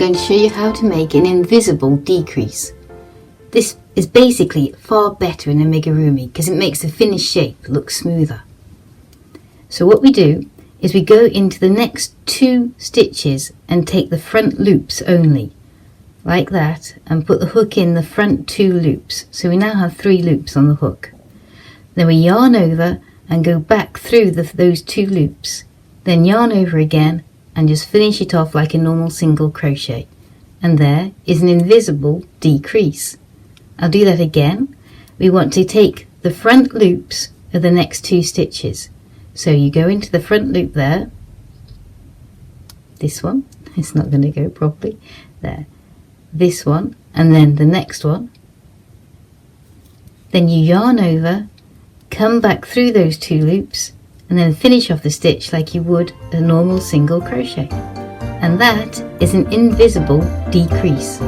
going to show you how to make an invisible decrease. This is basically far better in Amigurumi because it makes the finished shape look smoother. So what we do is we go into the next 2 stitches and take the front loops only, like that, and put the hook in the front 2 loops. So we now have 3 loops on the hook. Then we yarn over and go back through those 2 loops, then yarn over again and just finish it off like a normal single crochet. And there is an invisible decrease. I'll do that again. We want to take the front loops of the next 2 stitches. So you go into the front loop there, this one, it's not going to go properly, there, this one, and then the next one. Then you yarn over, come back through those 2 loops, and then finish off the stitch like you would a normal single crochet. And that is an invisible decrease.